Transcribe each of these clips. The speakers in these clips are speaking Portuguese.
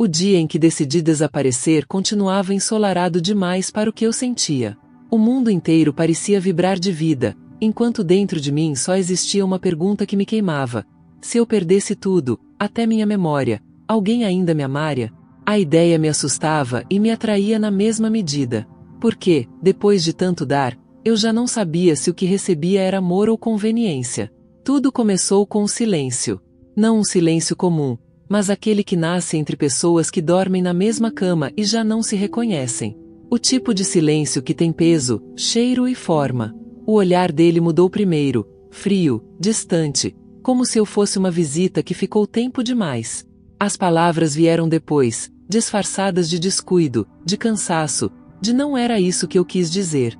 O dia em que decidi desaparecer continuava ensolarado demais para o que eu sentia. O mundo inteiro parecia vibrar de vida, enquanto dentro de mim só existia uma pergunta que me queimava. Se eu perdesse tudo, até minha memória, alguém ainda me amaria? A ideia me assustava e me atraía na mesma medida. Porque, depois de tanto dar, eu já não sabia se o que recebia era amor ou conveniência. Tudo começou com um silêncio. Não um silêncio comum, mas aquele que nasce entre pessoas que dormem na mesma cama e já não se reconhecem. O tipo de silêncio que tem peso, cheiro e forma. O olhar dele mudou primeiro, frio, distante, como se eu fosse uma visita que ficou tempo demais. As palavras vieram depois, disfarçadas de descuido, de cansaço, de não era isso que eu quis dizer.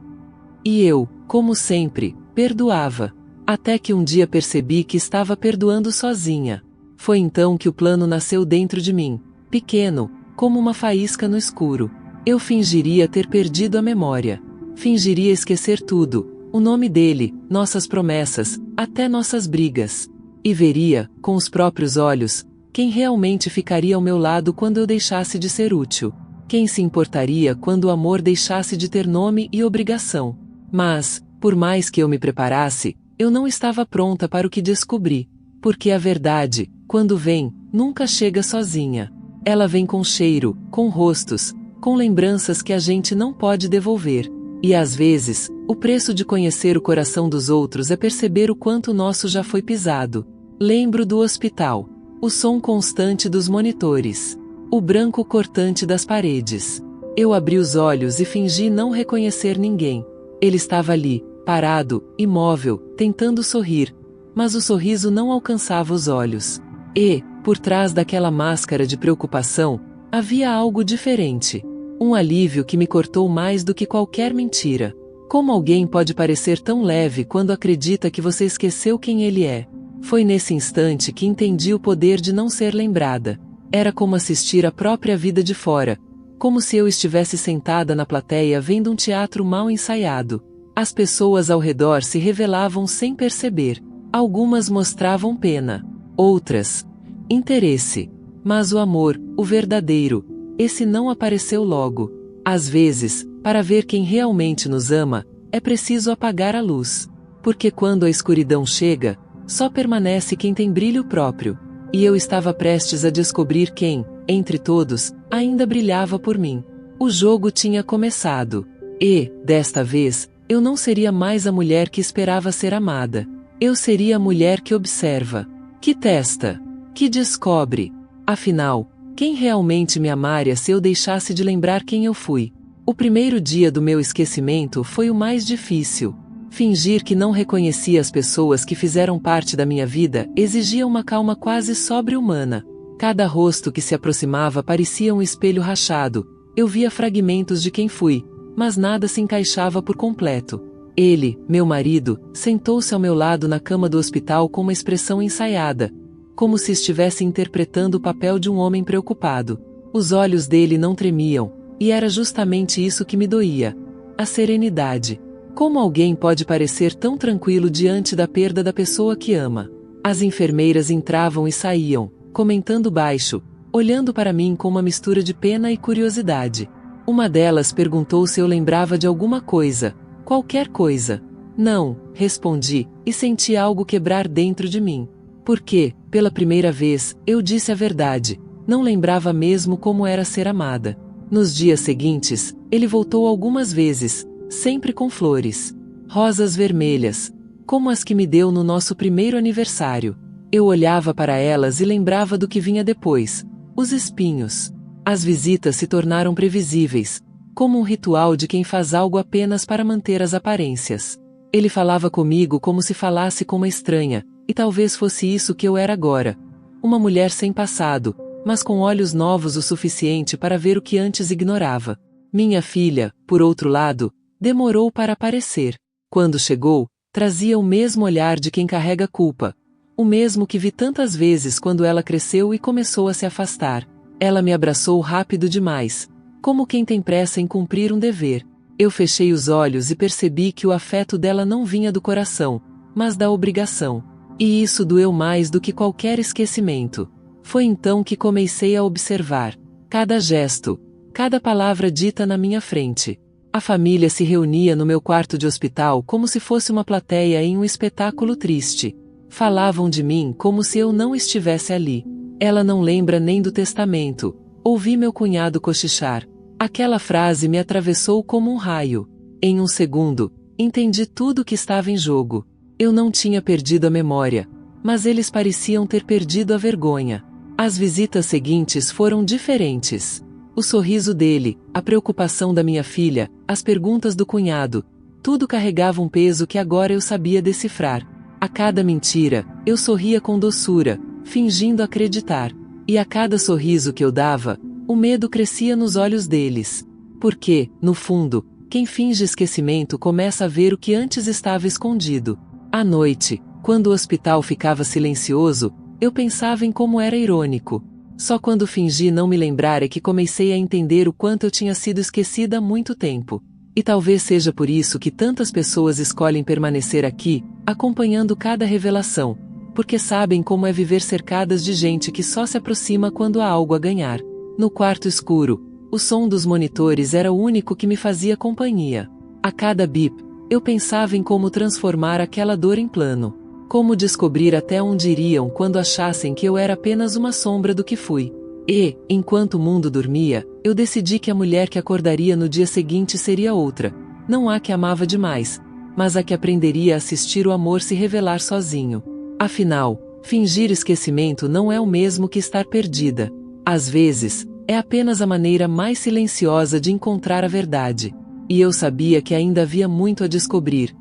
E eu, como sempre, perdoava. Até que um dia percebi que estava perdoando sozinha. Foi então que o plano nasceu dentro de mim, pequeno, como uma faísca no escuro. Eu fingiria ter perdido a memória. Fingiria esquecer tudo, o nome dele, nossas promessas, até nossas brigas. E veria, com os próprios olhos, quem realmente ficaria ao meu lado quando eu deixasse de ser útil. Quem se importaria quando o amor deixasse de ter nome e obrigação. Mas, por mais que eu me preparasse, eu não estava pronta para o que descobri. Porque a verdade, quando vem, nunca chega sozinha. Ela vem com cheiro, com rostos, com lembranças que a gente não pode devolver. E às vezes, o preço de conhecer o coração dos outros é perceber o quanto o nosso já foi pisado. Lembro do hospital. O som constante dos monitores. O branco cortante das paredes. Eu abri os olhos e fingi não reconhecer ninguém. Ele estava ali, parado, imóvel, tentando sorrir. Mas o sorriso não alcançava os olhos. E, por trás daquela máscara de preocupação, havia algo diferente. Um alívio que me cortou mais do que qualquer mentira. Como alguém pode parecer tão leve quando acredita que você esqueceu quem ele é? Foi nesse instante que entendi o poder de não ser lembrada. Era como assistir a própria vida de fora. Como se eu estivesse sentada na plateia vendo um teatro mal ensaiado. As pessoas ao redor se revelavam sem perceber. Algumas mostravam pena. Outras, interesse. Mas o amor, o verdadeiro, esse não apareceu logo. Às vezes, para ver quem realmente nos ama, é preciso apagar a luz. Porque quando a escuridão chega, só permanece quem tem brilho próprio. E eu estava prestes a descobrir quem, entre todos, ainda brilhava por mim. O jogo tinha começado. E, desta vez, eu não seria mais a mulher que esperava ser amada. Eu seria a mulher que observa, que testa, que descobre. Afinal, quem realmente me amaria se eu deixasse de lembrar quem eu fui? O primeiro dia do meu esquecimento foi o mais difícil. Fingir que não reconhecia as pessoas que fizeram parte da minha vida exigia uma calma quase sobre-humana. Cada rosto que se aproximava parecia um espelho rachado. Eu via fragmentos de quem fui, mas nada se encaixava por completo. Ele, meu marido, sentou-se ao meu lado na cama do hospital com uma expressão ensaiada, como se estivesse interpretando o papel de um homem preocupado. Os olhos dele não tremiam, e era justamente isso que me doía. A serenidade. Como alguém pode parecer tão tranquilo diante da perda da pessoa que ama? As enfermeiras entravam e saíam, comentando baixo, olhando para mim com uma mistura de pena e curiosidade. Uma delas perguntou se eu lembrava de alguma coisa, qualquer coisa. Não, respondi, e senti algo quebrar dentro de mim. Porque, pela primeira vez, eu disse a verdade. Não lembrava mesmo como era ser amada. Nos dias seguintes, ele voltou algumas vezes, sempre com flores. Rosas vermelhas, como as que me deu no nosso primeiro aniversário. Eu olhava para elas e lembrava do que vinha depois. Os espinhos. As visitas se tornaram previsíveis, como um ritual de quem faz algo apenas para manter as aparências. Ele falava comigo como se falasse com uma estranha, e talvez fosse isso que eu era agora. Uma mulher sem passado, mas com olhos novos o suficiente para ver o que antes ignorava. Minha filha, por outro lado, demorou para aparecer. Quando chegou, trazia o mesmo olhar de quem carrega culpa. O mesmo que vi tantas vezes quando ela cresceu e começou a se afastar. Ela me abraçou rápido demais, como quem tem pressa em cumprir um dever. Eu fechei os olhos e percebi que o afeto dela não vinha do coração, mas da obrigação. E isso doeu mais do que qualquer esquecimento. Foi então que comecei a observar. Cada gesto, cada palavra dita na minha frente. A família se reunia no meu quarto de hospital como se fosse uma plateia em um espetáculo triste. Falavam de mim como se eu não estivesse ali. Ela não lembra nem do testamento. Ouvi meu cunhado cochichar. Aquela frase me atravessou como um raio. Em um segundo, entendi tudo o que estava em jogo. Eu não tinha perdido a memória, mas eles pareciam ter perdido a vergonha. As visitas seguintes foram diferentes. O sorriso dele, a preocupação da minha filha, as perguntas do cunhado, tudo carregava um peso que agora eu sabia decifrar. A cada mentira, eu sorria com doçura, fingindo acreditar. E a cada sorriso que eu dava, o medo crescia nos olhos deles. Porque, no fundo, quem finge esquecimento começa a ver o que antes estava escondido. À noite, quando o hospital ficava silencioso, eu pensava em como era irônico. Só quando fingi não me lembrar é que comecei a entender o quanto eu tinha sido esquecida há muito tempo. E talvez seja por isso que tantas pessoas escolhem permanecer aqui, acompanhando cada revelação, porque sabem como é viver cercadas de gente que só se aproxima quando há algo a ganhar. No quarto escuro, o som dos monitores era o único que me fazia companhia. A cada bip, eu pensava em como transformar aquela dor em plano. Como descobrir até onde iriam quando achassem que eu era apenas uma sombra do que fui. E, enquanto o mundo dormia, eu decidi que a mulher que acordaria no dia seguinte seria outra. Não a que amava demais, mas a que aprenderia a assistir o amor se revelar sozinho. Afinal, fingir esquecimento não é o mesmo que estar perdida. Às vezes, é apenas a maneira mais silenciosa de encontrar a verdade. E eu sabia que ainda havia muito a descobrir.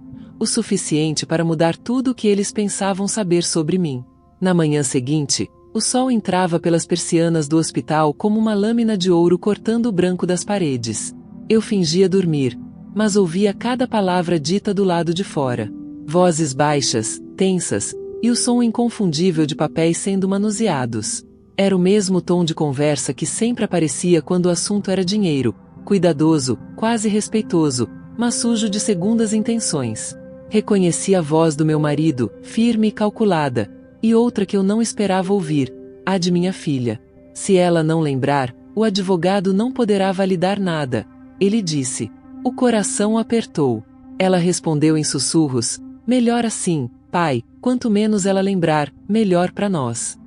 O suficiente para mudar tudo o que eles pensavam saber sobre mim. Na manhã seguinte, o sol entrava pelas persianas do hospital como uma lâmina de ouro cortando o branco das paredes. Eu fingia dormir, mas ouvia cada palavra dita do lado de fora. Vozes baixas, tensas, e o som inconfundível de papéis sendo manuseados. Era o mesmo tom de conversa que sempre aparecia quando o assunto era dinheiro, cuidadoso, quase respeitoso, mas sujo de segundas intenções. Reconheci a voz do meu marido, firme e calculada, e outra que eu não esperava ouvir, a de minha filha. Se ela não lembrar, o advogado não poderá validar nada, ele disse. O coração apertou. Ela respondeu em sussurros, melhor assim, pai, quanto menos ela lembrar, melhor para nós.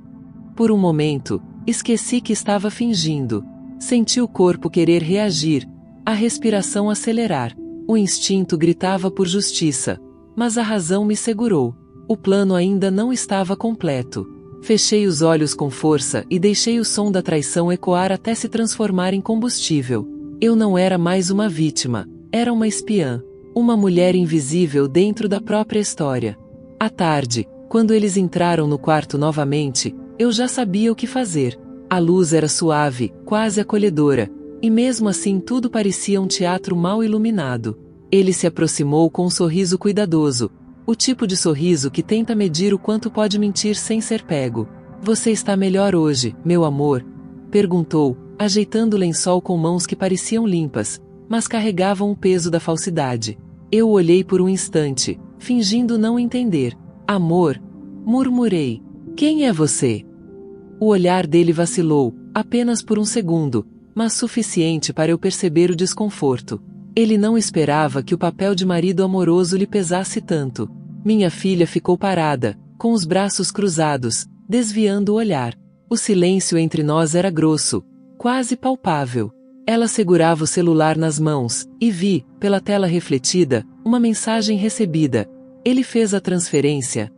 Por um momento, esqueci que estava fingindo. Senti o corpo querer reagir, a respiração acelerar. O instinto gritava por justiça. Mas a razão me segurou. O plano ainda não estava completo. Fechei os olhos com força e deixei o som da traição ecoar até se transformar em combustível. Eu não era mais uma vítima, era uma espiã. Uma mulher invisível dentro da própria história. À tarde, quando eles entraram no quarto novamente, eu já sabia o que fazer. A luz era suave, quase acolhedora, e mesmo assim tudo parecia um teatro mal iluminado. Ele se aproximou com um sorriso cuidadoso, o tipo de sorriso que tenta medir o quanto pode mentir sem ser pego. Você está melhor hoje, meu amor? Perguntou, ajeitando o lençol com mãos que pareciam limpas, mas carregavam o peso da falsidade. Eu o olhei por um instante, fingindo não entender. Amor? Murmurei. Quem é você? O olhar dele vacilou, apenas por um segundo, mas suficiente para eu perceber o desconforto. Ele não esperava que o papel de marido amoroso lhe pesasse tanto. Minha filha ficou parada, com os braços cruzados, desviando o olhar. O silêncio entre nós era grosso, quase palpável. Ela segurava o celular nas mãos, e vi, pela tela refletida, uma mensagem recebida. Ele fez a transferência.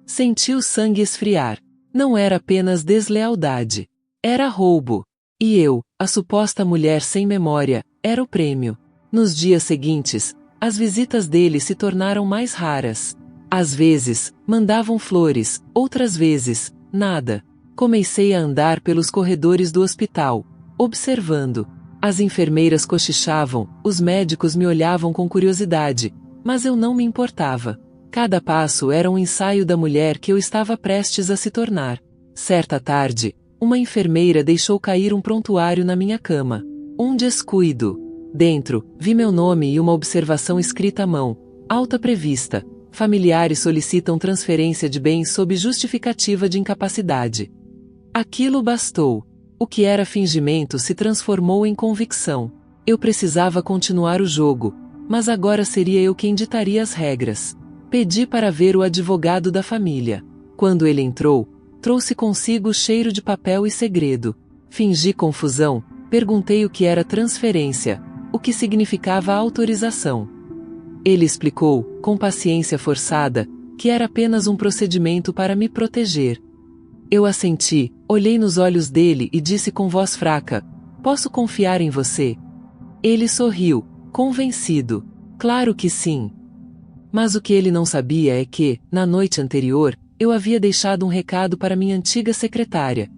Senti o sangue esfriar. Não era apenas deslealdade. Era roubo. E eu, a suposta mulher sem memória, era o prêmio. Nos dias seguintes, as visitas dele se tornaram mais raras. Às vezes, mandavam flores, outras vezes, nada. Comecei a andar pelos corredores do hospital, observando. As enfermeiras cochichavam, os médicos me olhavam com curiosidade, mas eu não me importava. Cada passo era um ensaio da mulher que eu estava prestes a se tornar. Certa tarde, uma enfermeira deixou cair um prontuário na minha cama. Um descuido. Dentro, vi meu nome e uma observação escrita à mão. Alta prevista. Familiares solicitam transferência de bens sob justificativa de incapacidade. Aquilo bastou. O que era fingimento se transformou em convicção. Eu precisava continuar o jogo, mas agora seria eu quem ditaria as regras. Pedi para ver o advogado da família. Quando ele entrou, trouxe consigo o cheiro de papel e segredo. Fingi confusão, perguntei o que era transferência, o que significava autorização. Ele explicou, com paciência forçada, que era apenas um procedimento para me proteger. Eu assenti, olhei nos olhos dele e disse com voz fraca: "Posso confiar em você?" Ele sorriu, convencido. Claro que sim. Mas o que ele não sabia é que, na noite anterior, eu havia deixado um recado para minha antiga secretária,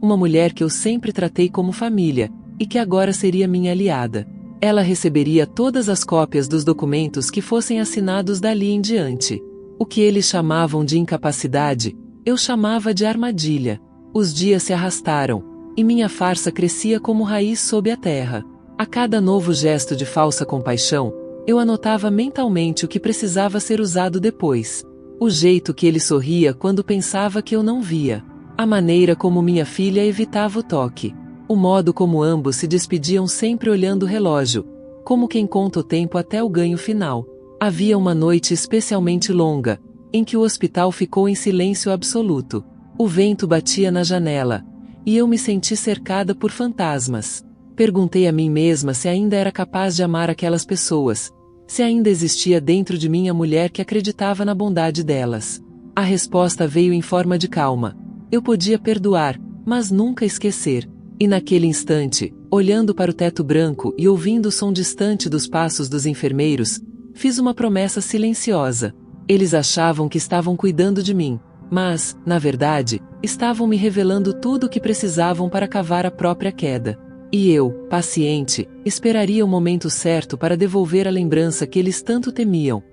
uma mulher que eu sempre tratei como família, e que agora seria minha aliada. Ela receberia todas as cópias dos documentos que fossem assinados dali em diante. O que eles chamavam de incapacidade, eu chamava de armadilha. Os dias se arrastaram, e minha farsa crescia como raiz sob a terra. A cada novo gesto de falsa compaixão, eu anotava mentalmente o que precisava ser usado depois. O jeito que ele sorria quando pensava que eu não via. A maneira como minha filha evitava o toque. O modo como ambos se despediam sempre olhando o relógio, como quem conta o tempo até o ganho final. Havia uma noite especialmente longa, em que o hospital ficou em silêncio absoluto. O vento batia na janela, e eu me senti cercada por fantasmas. Perguntei a mim mesma se ainda era capaz de amar aquelas pessoas, se ainda existia dentro de mim a mulher que acreditava na bondade delas. A resposta veio em forma de calma. Eu podia perdoar, mas nunca esquecer. E naquele instante, olhando para o teto branco e ouvindo o som distante dos passos dos enfermeiros, fiz uma promessa silenciosa. Eles achavam que estavam cuidando de mim, mas, na verdade, estavam me revelando tudo o que precisavam para cavar a própria queda. E eu, paciente, esperaria o momento certo para devolver a lembrança que eles tanto temiam,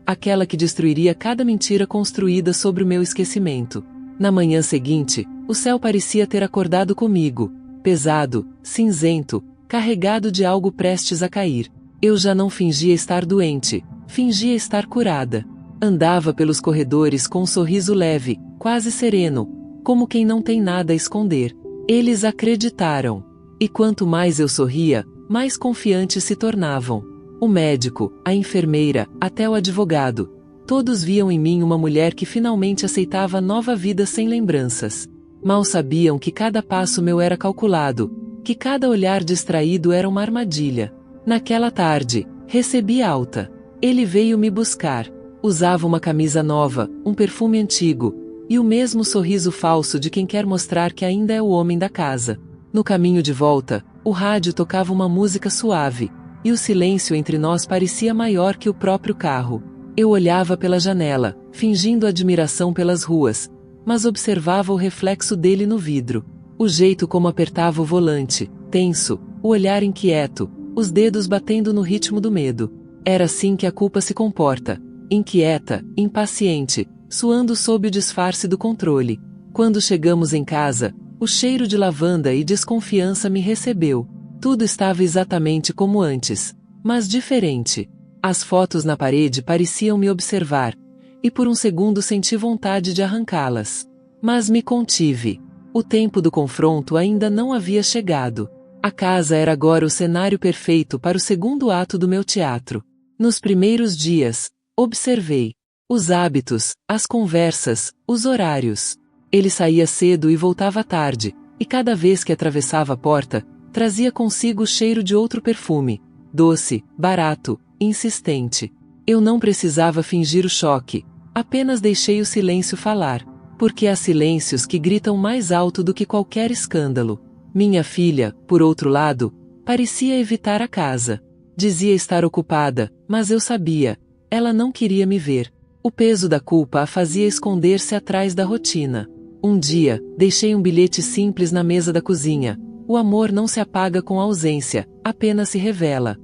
aquela que destruiria cada mentira construída sobre o meu esquecimento. Na manhã seguinte, o céu parecia ter acordado comigo, pesado, cinzento, carregado de algo prestes a cair. Eu já não fingia estar doente, fingia estar curada. Andava pelos corredores com um sorriso leve, quase sereno, como quem não tem nada a esconder. Eles acreditaram. E quanto mais eu sorria, mais confiantes se tornavam. O médico, a enfermeira, até o advogado. Todos viam em mim uma mulher que finalmente aceitava a nova vida sem lembranças. Mal sabiam que cada passo meu era calculado, que cada olhar distraído era uma armadilha. Naquela tarde, recebi alta. Ele veio me buscar. Usava uma camisa nova, um perfume antigo, e o mesmo sorriso falso de quem quer mostrar que ainda é o homem da casa. No caminho de volta, o rádio tocava uma música suave, e o silêncio entre nós parecia maior que o próprio carro. Eu olhava pela janela, fingindo admiração pelas ruas, mas observava o reflexo dele no vidro. O jeito como apertava o volante, tenso, o olhar inquieto, os dedos batendo no ritmo do medo. Era assim que a culpa se comporta, inquieta, impaciente, suando sob o disfarce do controle. Quando chegamos em casa, o cheiro de lavanda e desconfiança me recebeu. Tudo estava exatamente como antes, mas diferente. As fotos na parede pareciam me observar, e por um segundo senti vontade de arrancá-las. Mas me contive. O tempo do confronto ainda não havia chegado. A casa era agora o cenário perfeito para o segundo ato do meu teatro. Nos primeiros dias, observei os hábitos, as conversas, os horários. Ele saía cedo e voltava tarde, e cada vez que atravessava a porta, trazia consigo o cheiro de outro perfume, doce, barato, insistente. Eu não precisava fingir o choque, apenas deixei o silêncio falar, porque há silêncios que gritam mais alto do que qualquer escândalo. Minha filha, por outro lado, parecia evitar a casa. Dizia estar ocupada, mas eu sabia, ela não queria me ver. O peso da culpa a fazia esconder-se atrás da rotina. Um dia, deixei um bilhete simples na mesa da cozinha. O amor não se apaga com a ausência, apenas se revela.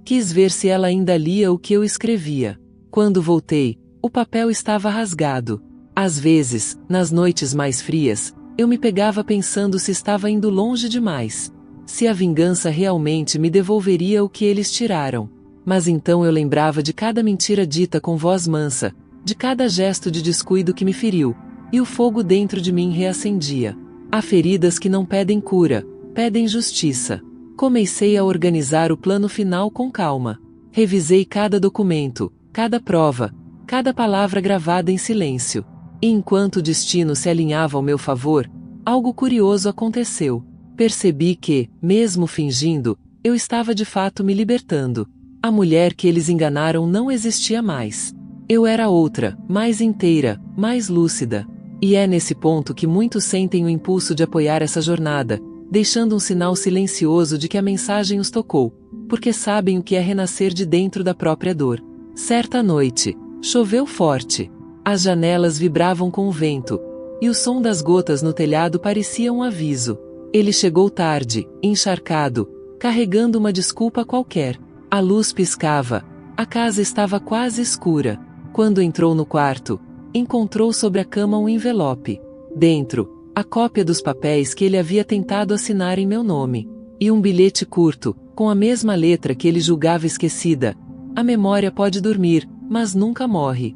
Quis ver se ela ainda lia o que eu escrevia. Quando voltei, o papel estava rasgado. Às vezes, nas noites mais frias, eu me pegava pensando se estava indo longe demais. Se a vingança realmente me devolveria o que eles tiraram. Mas então eu lembrava de cada mentira dita com voz mansa, de cada gesto de descuido que me feriu, e o fogo dentro de mim reacendia. Há feridas que não pedem cura, pedem justiça. Comecei a organizar o plano final com calma. Revisei cada documento, cada prova, cada palavra gravada em silêncio. E enquanto o destino se alinhava ao meu favor, algo curioso aconteceu. Percebi que, mesmo fingindo, eu estava de fato me libertando. A mulher que eles enganaram não existia mais. Eu era outra, mais inteira, mais lúcida. E é nesse ponto que muitos sentem o impulso de apoiar essa jornada, deixando um sinal silencioso de que a mensagem os tocou, porque sabem o que é renascer de dentro da própria dor. Certa noite, choveu forte. As janelas vibravam com o vento, e o som das gotas no telhado parecia um aviso. Ele chegou tarde, encharcado, carregando uma desculpa qualquer. A luz piscava, a casa estava quase escura. Quando entrou no quarto, encontrou sobre a cama um envelope. Dentro, a cópia dos papéis que ele havia tentado assinar em meu nome. E um bilhete curto, com a mesma letra que ele julgava esquecida. A memória pode dormir, mas nunca morre.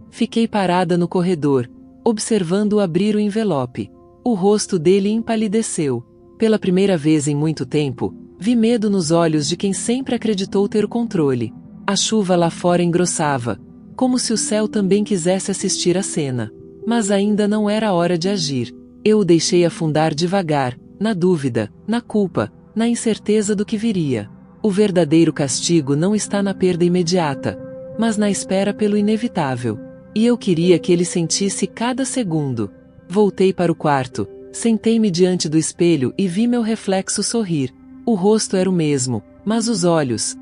Fiquei parada no corredor, observando-o abrir o envelope. O rosto dele empalideceu. Pela primeira vez em muito tempo, vi medo nos olhos de quem sempre acreditou ter o controle. A chuva lá fora engrossava, como se o céu também quisesse assistir à cena. Mas ainda não era hora de agir. Eu o deixei afundar devagar, na dúvida, na culpa, na incerteza do que viria. O verdadeiro castigo não está na perda imediata, mas na espera pelo inevitável. E eu queria que ele sentisse cada segundo. Voltei para o quarto, sentei-me diante do espelho e vi meu reflexo sorrir. O rosto era o mesmo, mas os olhos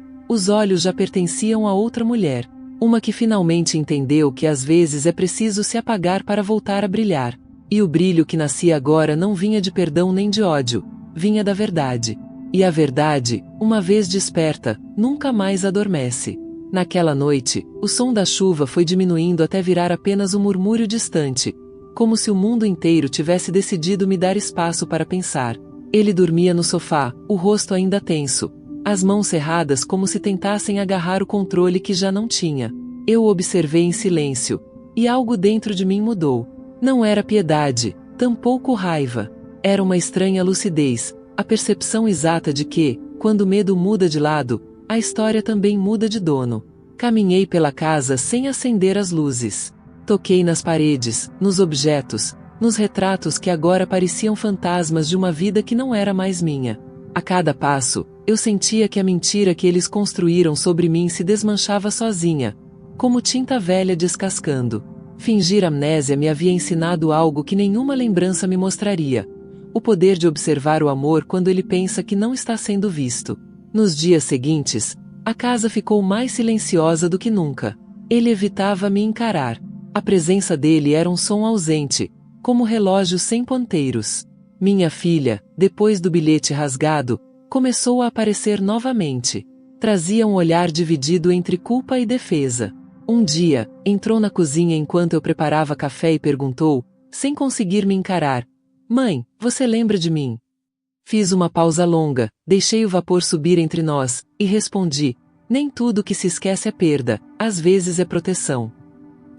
já pertenciam a outra mulher. Uma que finalmente entendeu que às vezes é preciso se apagar para voltar a brilhar. E o brilho que nascia agora não vinha de perdão nem de ódio, vinha da verdade. E a verdade, uma vez desperta, nunca mais adormece. Naquela noite, o som da chuva foi diminuindo até virar apenas um murmúrio distante, como se o mundo inteiro tivesse decidido me dar espaço para pensar. Ele dormia no sofá, o rosto ainda tenso, as mãos cerradas como se tentassem agarrar o controle que já não tinha. Eu o observei em silêncio, e algo dentro de mim mudou. Não era piedade, tampouco raiva. Era uma estranha lucidez, a percepção exata de que, quando o medo muda de lado, a história também muda de dono. Caminhei pela casa sem acender as luzes. Toquei nas paredes, nos objetos, nos retratos que agora pareciam fantasmas de uma vida que não era mais minha. A cada passo, eu sentia que a mentira que eles construíram sobre mim se desmanchava sozinha, como tinta velha descascando. Fingir amnésia me havia ensinado algo que nenhuma lembrança me mostraria: o poder de observar o amor quando ele pensa que não está sendo visto. Nos dias seguintes, a casa ficou mais silenciosa do que nunca. Ele evitava me encarar. A presença dele era um som ausente, como relógio sem ponteiros. Minha filha, depois do bilhete rasgado, começou a aparecer novamente. Trazia um olhar dividido entre culpa e defesa. Um dia, entrou na cozinha enquanto eu preparava café e perguntou, sem conseguir me encarar: "Mãe, você lembra de mim?" Fiz uma pausa longa, deixei o vapor subir entre nós, e respondi: "Nem tudo que se esquece é perda, às vezes é proteção."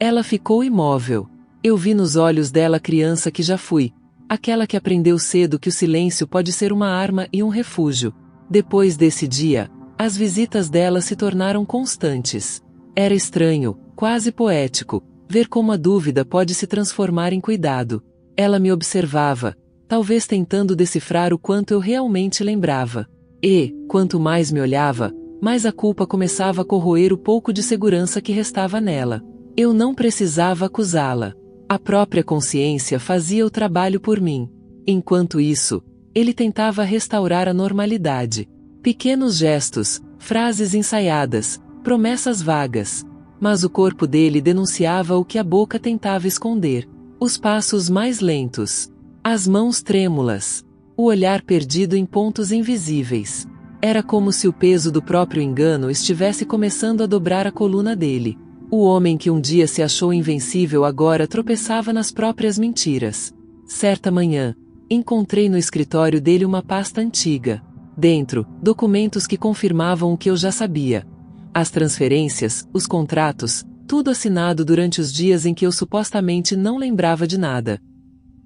Ela ficou imóvel. Eu vi nos olhos dela a criança que já fui, aquela que aprendeu cedo que o silêncio pode ser uma arma e um refúgio. Depois desse dia, as visitas dela se tornaram constantes. Era estranho, quase poético, ver como a dúvida pode se transformar em cuidado. Ela me observava, talvez tentando decifrar o quanto eu realmente lembrava. E, quanto mais me olhava, mais a culpa começava a corroer o pouco de segurança que restava nela. Eu não precisava acusá-la. A própria consciência fazia o trabalho por mim. Enquanto isso, ele tentava restaurar a normalidade. Pequenos gestos, frases ensaiadas, promessas vagas. Mas o corpo dele denunciava o que a boca tentava esconder. Os passos mais lentos. As mãos trêmulas. O olhar perdido em pontos invisíveis. Era como se o peso do próprio engano estivesse começando a dobrar a coluna dele. O homem que um dia se achou invencível agora tropeçava nas próprias mentiras. Certa manhã, encontrei no escritório dele uma pasta antiga. Dentro, documentos que confirmavam o que eu já sabia. As transferências, os contratos, tudo assinado durante os dias em que eu supostamente não lembrava de nada.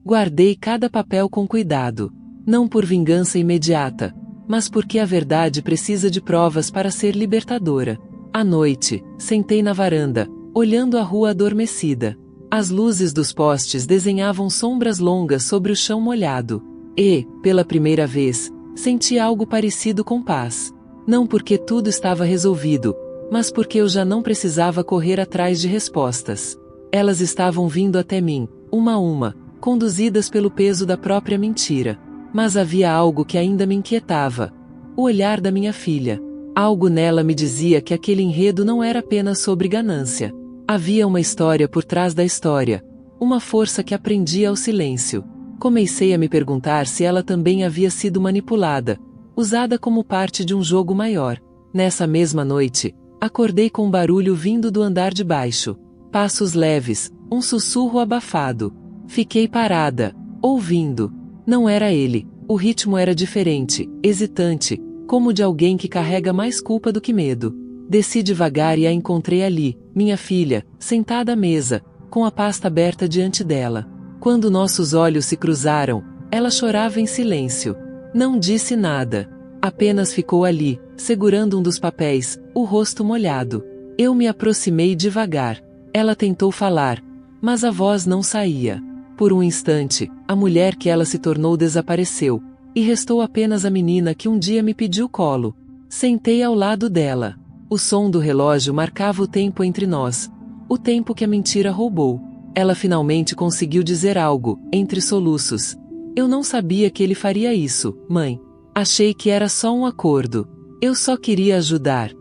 Guardei cada papel com cuidado. Não por vingança imediata, mas porque a verdade precisa de provas para ser libertadora. À noite, sentei na varanda, olhando a rua adormecida. As luzes dos postes desenhavam sombras longas sobre o chão molhado. E, pela primeira vez, senti algo parecido com paz. Não porque tudo estava resolvido, mas porque eu já não precisava correr atrás de respostas. Elas estavam vindo até mim, uma a uma, conduzidas pelo peso da própria mentira. Mas havia algo que ainda me inquietava. O olhar da minha filha. Algo nela me dizia que aquele enredo não era apenas sobre ganância. Havia uma história por trás da história. Uma força que aprendia ao silêncio. Comecei a me perguntar se ela também havia sido manipulada, usada como parte de um jogo maior. Nessa mesma noite, acordei com um barulho vindo do andar de baixo. Passos leves, um sussurro abafado. Fiquei parada, ouvindo. Não era ele. O ritmo era diferente, hesitante, como de alguém que carrega mais culpa do que medo. Desci devagar e a encontrei ali, minha filha, sentada à mesa, com a pasta aberta diante dela. Quando nossos olhos se cruzaram, ela chorava em silêncio. Não disse nada. Apenas ficou ali, segurando um dos papéis, o rosto molhado. Eu me aproximei devagar. Ela tentou falar, mas a voz não saía. Por um instante, a mulher que ela se tornou desapareceu, e restou apenas a menina que um dia me pediu colo. Sentei ao lado dela. O som do relógio marcava o tempo entre nós, o tempo que a mentira roubou. Ela finalmente conseguiu dizer algo, entre soluços. Eu não sabia que ele faria isso, mãe. Achei que era só um acordo. Eu só queria ajudar.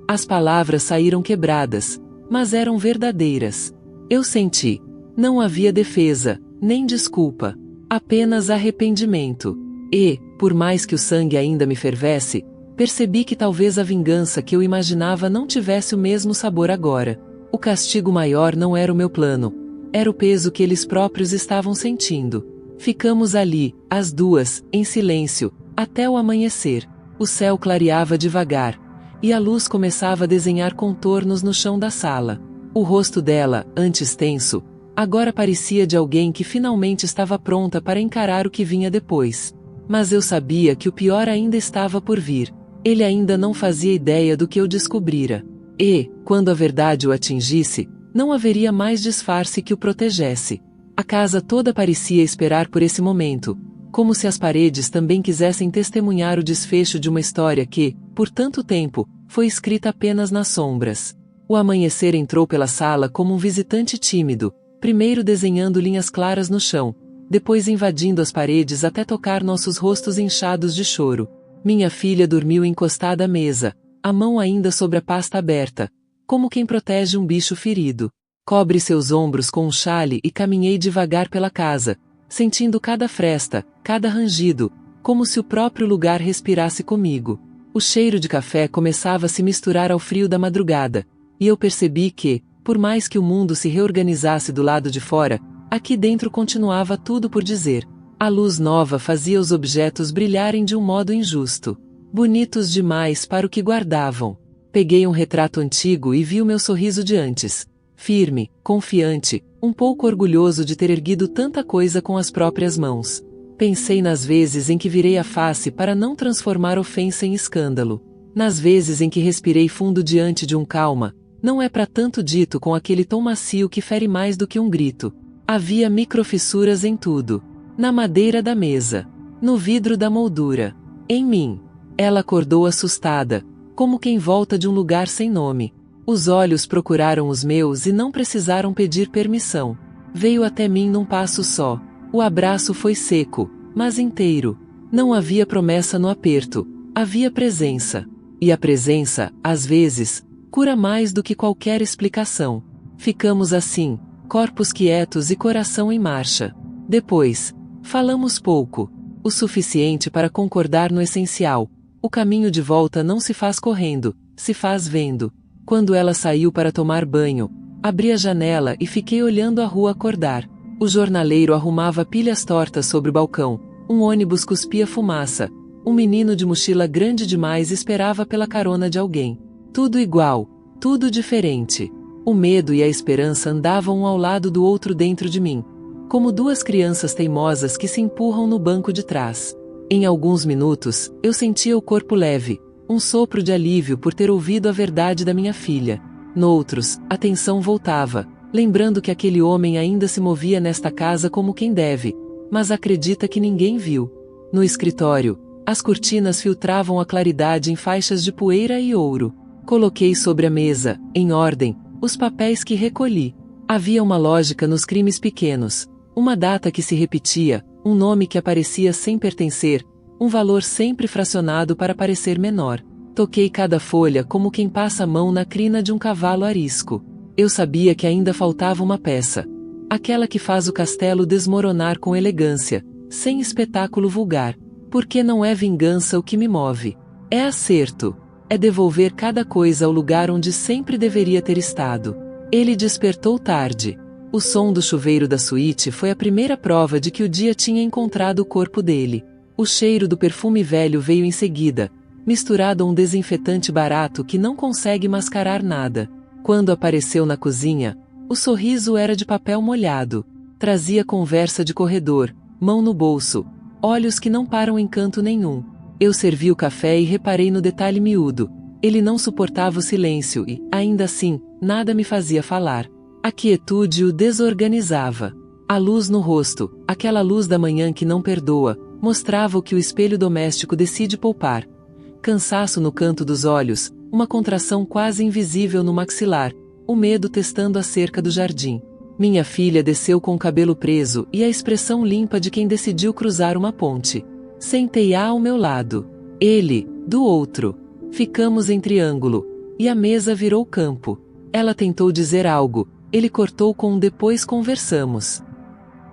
As palavras saíram quebradas, mas eram verdadeiras. Eu senti. Não havia defesa, nem desculpa. Apenas arrependimento. E, por mais que o sangue ainda me fervesse, percebi que talvez a vingança que eu imaginava não tivesse o mesmo sabor agora. O castigo maior não era o meu plano. Era o peso que eles próprios estavam sentindo. Ficamos ali, as duas, em silêncio, até o amanhecer. O céu clareava devagar, e a luz começava a desenhar contornos no chão da sala. O rosto dela, antes tenso, agora parecia de alguém que finalmente estava pronta para encarar o que vinha depois. Mas eu sabia que o pior ainda estava por vir. Ele ainda não fazia ideia do que eu descobrira. E, quando a verdade o atingisse, não haveria mais disfarce que o protegesse. A casa toda parecia esperar por esse momento, como se as paredes também quisessem testemunhar o desfecho de uma história que, por tanto tempo, foi escrita apenas nas sombras. O amanhecer entrou pela sala como um visitante tímido, primeiro desenhando linhas claras no chão, depois invadindo as paredes até tocar nossos rostos inchados de choro. Minha filha dormiu encostada à mesa, a mão ainda sobre a pasta aberta, como quem protege um bicho ferido. Cobre seus ombros com um xale e caminhei devagar pela casa, sentindo cada fresta, cada rangido, como se o próprio lugar respirasse comigo. O cheiro de café começava a se misturar ao frio da madrugada, e eu percebi que, por mais que o mundo se reorganizasse do lado de fora, aqui dentro continuava tudo por dizer. A luz nova fazia os objetos brilharem de um modo injusto. Bonitos demais para o que guardavam. Peguei um retrato antigo e vi o meu sorriso de antes. Firme, confiante, um pouco orgulhoso de ter erguido tanta coisa com as próprias mãos. Pensei nas vezes em que virei a face para não transformar ofensa em escândalo. Nas vezes em que respirei fundo diante de um calma. Não é para tanto dito com aquele tom macio que fere mais do que um grito. Havia microfissuras em tudo. Na madeira da mesa. No vidro da moldura. Em mim. Ela acordou assustada, como quem volta de um lugar sem nome. Os olhos procuraram os meus e não precisaram pedir permissão. Veio até mim num passo só. O abraço foi seco, mas inteiro. Não havia promessa no aperto. Havia presença. E a presença, às vezes, cura mais do que qualquer explicação. Ficamos assim, corpos quietos e coração em marcha. Depois, falamos pouco, o suficiente para concordar no essencial. O caminho de volta não se faz correndo, se faz vendo. Quando ela saiu para tomar banho, abri a janela e fiquei olhando a rua acordar. O jornaleiro arrumava pilhas tortas sobre o balcão, um ônibus cuspia fumaça, um menino de mochila grande demais esperava pela carona de alguém. Tudo igual, tudo diferente. O medo e a esperança andavam um ao lado do outro dentro de mim. como duas crianças teimosas que se empurram no banco de trás. Em alguns minutos, eu sentia o corpo leve, um sopro de alívio por ter ouvido a verdade da minha filha. Noutros, a tensão voltava, lembrando que aquele homem ainda se movia nesta casa como quem deve, mas acredita que ninguém viu. No escritório, as cortinas filtravam a claridade em faixas de poeira e ouro. Coloquei sobre a mesa, em ordem, os papéis que recolhi. Havia uma lógica nos crimes pequenos, uma data que se repetia, um nome que aparecia sem pertencer, um valor sempre fracionado para parecer menor. Toquei cada folha como quem passa a mão na crina de um cavalo arisco. Eu sabia que ainda faltava uma peça. Aquela que faz o castelo desmoronar com elegância, sem espetáculo vulgar. Porque não é vingança o que me move. É acerto. É devolver cada coisa ao lugar onde sempre deveria ter estado. Ele despertou tarde. O som do chuveiro da suíte foi a primeira prova de que o dia tinha encontrado o corpo dele. O cheiro do perfume velho veio em seguida, misturado a um desinfetante barato que não consegue mascarar nada. Quando apareceu na cozinha, o sorriso era de papel molhado. Trazia conversa de corredor, mão no bolso, olhos que não param em canto nenhum. Eu servi o café e reparei no detalhe miúdo. Ele não suportava o silêncio e, ainda assim, nada me fazia falar. A quietude o desorganizava. A luz no rosto, aquela luz da manhã que não perdoa, mostrava o que o espelho doméstico decide poupar. Cansaço no canto dos olhos, uma contração quase invisível no maxilar, o medo testando a cerca do jardim. Minha filha desceu com o cabelo preso e a expressão limpa de quem decidiu cruzar uma ponte. Sentei-a ao meu lado. Ele, do outro. Ficamos em triângulo, e a mesa virou campo. Ela tentou dizer algo, ele cortou com um depois conversamos.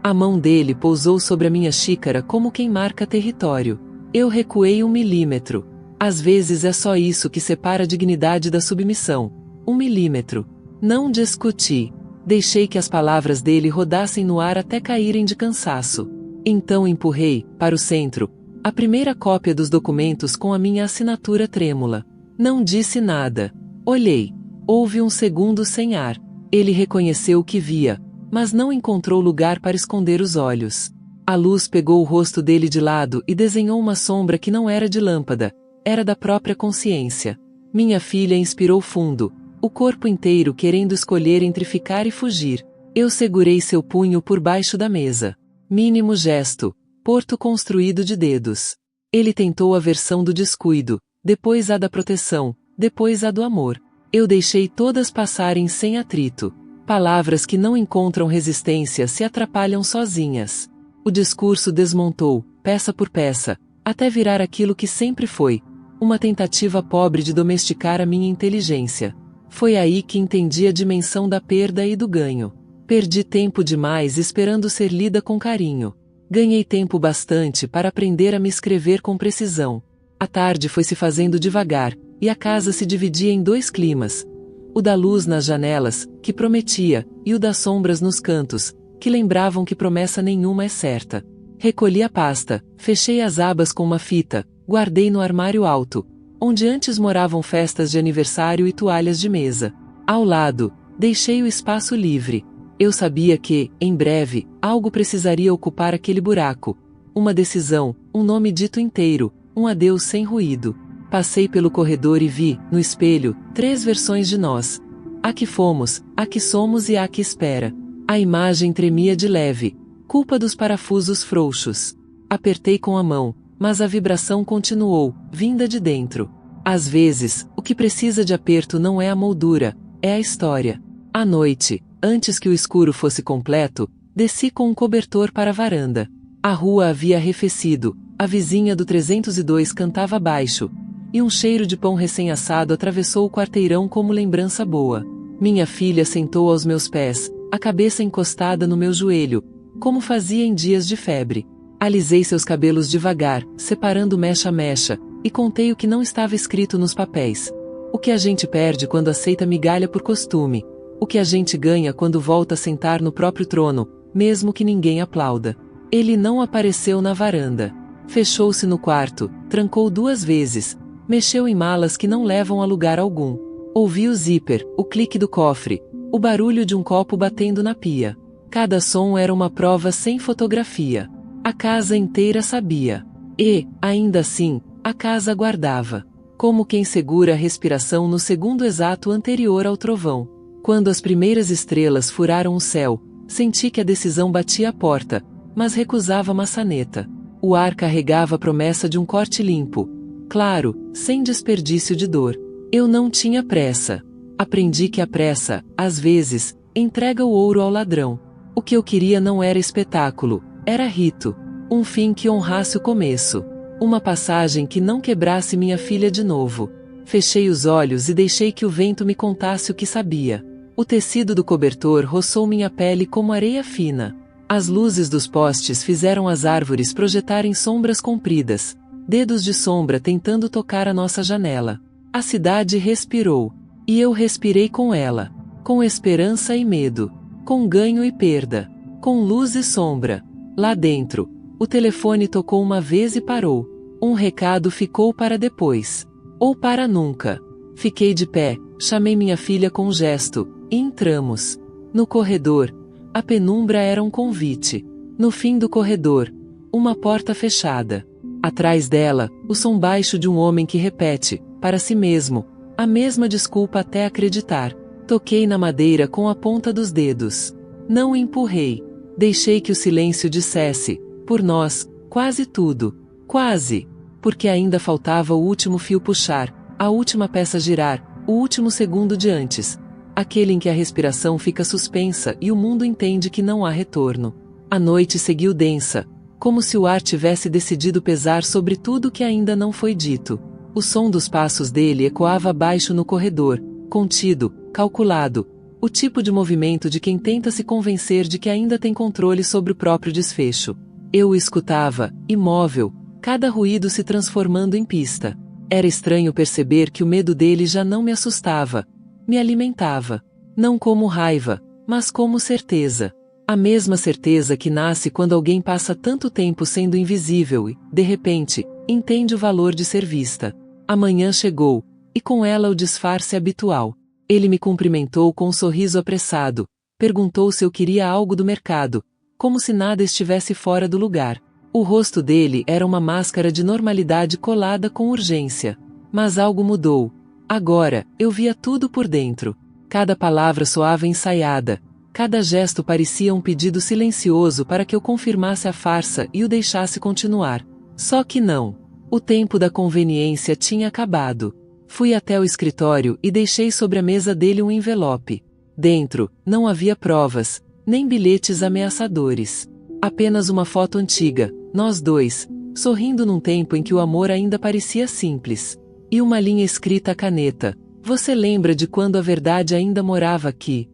A mão dele pousou sobre a minha xícara como quem marca território. Eu recuei 1 milímetro. Às vezes é só isso que separa a dignidade da submissão. 1 milímetro. Não discuti. Deixei que as palavras dele rodassem no ar até caírem de cansaço. Então empurrei, para o centro, a primeira cópia dos documentos com a minha assinatura trêmula. Não disse nada. Olhei. Houve um segundo sem ar. Ele reconheceu o que via, mas não encontrou lugar para esconder os olhos. A luz pegou o rosto dele de lado e desenhou uma sombra que não era de lâmpada, era da própria consciência. Minha filha inspirou fundo, o corpo inteiro querendo escolher entre ficar e fugir. Eu segurei seu punho por baixo da mesa. Mínimo gesto, porto construído de dedos. Ele tentou a versão do descuido, depois a da proteção, depois a do amor. Eu deixei todas passarem sem atrito. Palavras que não encontram resistência se atrapalham sozinhas. O discurso desmontou, peça por peça, até virar aquilo que sempre foi, uma tentativa pobre de domesticar a minha inteligência. Foi aí que entendi a dimensão da perda e do ganho. Perdi tempo demais esperando ser lida com carinho. Ganhei tempo bastante para aprender a me escrever com precisão. A tarde foi se fazendo devagar, e a casa se dividia em 2 climas. O da luz nas janelas, que prometia, e o das sombras nos cantos, que lembravam que promessa nenhuma é certa. Recolhi a pasta, fechei as abas com uma fita, guardei no armário alto, onde antes moravam festas de aniversário e toalhas de mesa. Ao lado, deixei o espaço livre. Eu sabia que, em breve, algo precisaria ocupar aquele buraco. Uma decisão, um nome dito inteiro, um adeus sem ruído. Passei pelo corredor e vi, no espelho, 3 versões de nós. A que fomos, a que somos e a que espera. A imagem tremia de leve, culpa dos parafusos frouxos. Apertei com a mão, mas a vibração continuou, vinda de dentro. Às vezes, o que precisa de aperto não é a moldura, é a história. À noite, antes que o escuro fosse completo, desci com um cobertor para a varanda. A rua havia arrefecido, a vizinha do 302 cantava baixo, e um cheiro de pão recém-assado atravessou o quarteirão como lembrança boa. Minha filha sentou aos meus pés, a cabeça encostada no meu joelho, como fazia em dias de febre. Alisei seus cabelos devagar, separando mecha a mecha, e contei o que não estava escrito nos papéis. O que a gente perde quando aceita migalha por costume. O que a gente ganha quando volta a sentar no próprio trono, mesmo que ninguém aplauda. Ele não apareceu na varanda. Fechou-se no quarto, trancou 2 vezes, mexeu em malas que não levam a lugar algum. Ouvi o zíper, o clique do cofre, o barulho de um copo batendo na pia. Cada som era uma prova sem fotografia. A casa inteira sabia. E, ainda assim, a casa aguardava. Como quem segura a respiração no segundo exato anterior ao trovão. Quando as primeiras estrelas furaram o céu, senti que a decisão batia à porta, mas recusava a maçaneta. O ar carregava a promessa de um corte limpo. Claro, sem desperdício de dor. Eu não tinha pressa. Aprendi que a pressa, às vezes, entrega o ouro ao ladrão. O que eu queria não era espetáculo, era rito. Um fim que honrasse o começo. Uma passagem que não quebrasse minha filha de novo. Fechei os olhos e deixei que o vento me contasse o que sabia. O tecido do cobertor roçou minha pele como areia fina. As luzes dos postes fizeram as árvores projetarem sombras compridas, dedos de sombra tentando tocar a nossa janela. A cidade respirou. E eu respirei com ela. Com esperança e medo. Com ganho e perda. Com luz e sombra. Lá dentro, o telefone tocou uma vez e parou. Um recado ficou para depois. Ou para nunca. Fiquei de pé, chamei minha filha com um gesto, e entramos. No corredor, a penumbra era um convite. No fim do corredor, uma porta fechada. Atrás dela, o som baixo de um homem que repete, para si mesmo, a mesma desculpa até acreditar. Toquei na madeira com a ponta dos dedos. Não empurrei. Deixei que o silêncio dissesse, por nós, quase tudo. Quase. Porque ainda faltava o último fio puxar, a última peça girar, o último segundo de antes. Aquele em que a respiração fica suspensa e o mundo entende que não há retorno. A noite seguiu densa, como se o ar tivesse decidido pesar sobre tudo que ainda não foi dito. O som dos passos dele ecoava baixo no corredor, contido, calculado, o tipo de movimento de quem tenta se convencer de que ainda tem controle sobre o próprio desfecho. Eu o escutava, imóvel, cada ruído se transformando em pista. Era estranho perceber que o medo dele já não me assustava, me alimentava. Não como raiva, mas como certeza. A mesma certeza que nasce quando alguém passa tanto tempo sendo invisível e, de repente, entende o valor de ser vista. A manhã chegou, e com ela o disfarce habitual. Ele me cumprimentou com um sorriso apressado, perguntou se eu queria algo do mercado, como se nada estivesse fora do lugar. O rosto dele era uma máscara de normalidade colada com urgência. Mas algo mudou. Agora, eu via tudo por dentro. Cada palavra soava ensaiada. Cada gesto parecia um pedido silencioso para que eu confirmasse a farsa e o deixasse continuar. Só que não. O tempo da conveniência tinha acabado. Fui até o escritório e deixei sobre a mesa dele um envelope. Dentro, não havia provas, nem bilhetes ameaçadores. Apenas uma foto antiga, nós dois, sorrindo num tempo em que o amor ainda parecia simples. E uma linha escrita à caneta. Você lembra de quando a verdade ainda morava aqui?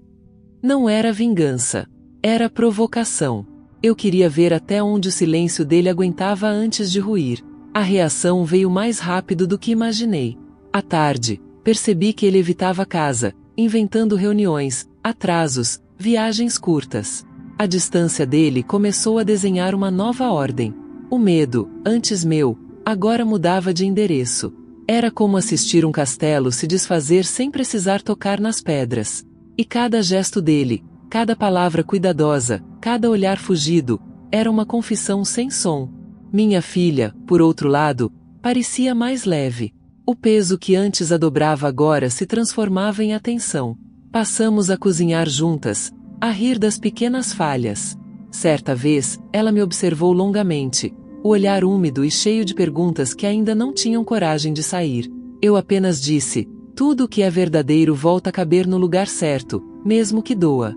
Não era vingança. Era provocação. Eu queria ver até onde o silêncio dele aguentava antes de ruir. A reação veio mais rápido do que imaginei. À tarde, percebi que ele evitava a casa, inventando reuniões, atrasos, viagens curtas. A distância dele começou a desenhar uma nova ordem. O medo, antes meu, agora mudava de endereço. Era como assistir um castelo se desfazer sem precisar tocar nas pedras. E cada gesto dele, cada palavra cuidadosa, cada olhar fugido, era uma confissão sem som. Minha filha, por outro lado, parecia mais leve. O peso que antes a dobrava agora se transformava em atenção. Passamos a cozinhar juntas, a rir das pequenas falhas. Certa vez, ela me observou longamente, o olhar úmido e cheio de perguntas que ainda não tinham coragem de sair. Eu apenas disse, tudo o que é verdadeiro volta a caber no lugar certo, mesmo que doa.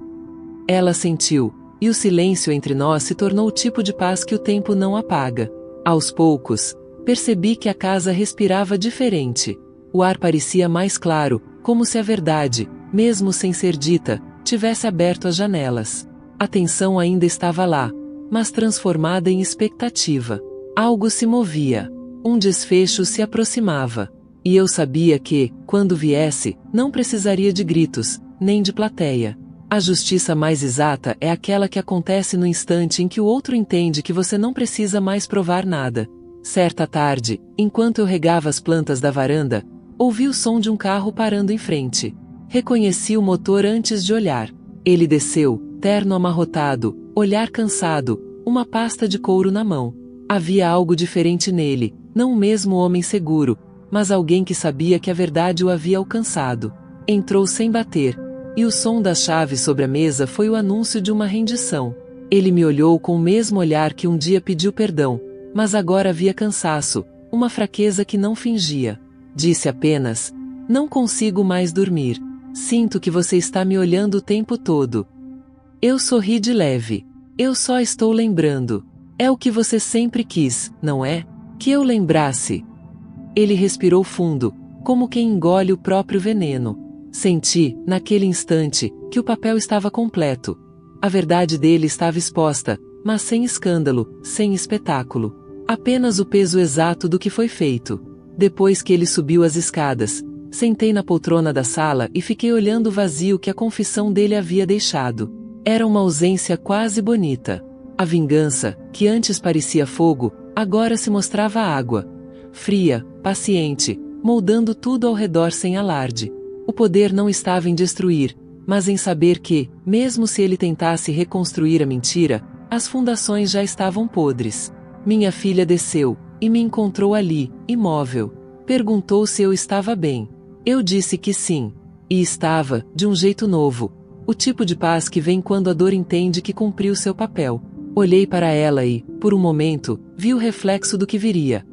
Ela sentiu, e o silêncio entre nós se tornou o tipo de paz que o tempo não apaga. Aos poucos, percebi que a casa respirava diferente. O ar parecia mais claro, como se a verdade, mesmo sem ser dita, tivesse aberto as janelas. A tensão ainda estava lá, mas transformada em expectativa. Algo se movia. Um desfecho se aproximava. E eu sabia que, quando viesse, não precisaria de gritos, nem de plateia. A justiça mais exata é aquela que acontece no instante em que o outro entende que você não precisa mais provar nada. Certa tarde, enquanto eu regava as plantas da varanda, ouvi o som de um carro parando em frente. Reconheci o motor antes de olhar. Ele desceu, terno amarrotado, olhar cansado, uma pasta de couro na mão. Havia algo diferente nele, não o mesmo homem seguro, mas alguém que sabia que a verdade o havia alcançado. Entrou sem bater, e o som das chaves sobre a mesa foi o anúncio de uma rendição. Ele me olhou com o mesmo olhar que um dia pediu perdão, mas agora havia cansaço, uma fraqueza que não fingia. Disse apenas: "Não consigo mais dormir. Sinto que você está me olhando o tempo todo." Eu sorri de leve. "Eu só estou lembrando. É o que você sempre quis, não é? Que eu lembrasse." Ele respirou fundo, como quem engole o próprio veneno. Senti, naquele instante, que o papel estava completo. A verdade dele estava exposta, mas sem escândalo, sem espetáculo. Apenas o peso exato do que foi feito. Depois que ele subiu as escadas, sentei na poltrona da sala e fiquei olhando o vazio que a confissão dele havia deixado. Era uma ausência quase bonita. A vingança, que antes parecia fogo, agora se mostrava água. Fria, paciente, moldando tudo ao redor sem alarde. O poder não estava em destruir, mas em saber que, mesmo se ele tentasse reconstruir a mentira, as fundações já estavam podres. Minha filha desceu, e me encontrou ali, imóvel. Perguntou se eu estava bem. Eu disse que sim. E estava, de um jeito novo. O tipo de paz que vem quando a dor entende que cumpriu seu papel. Olhei para ela e, por um momento, vi o reflexo do que viria.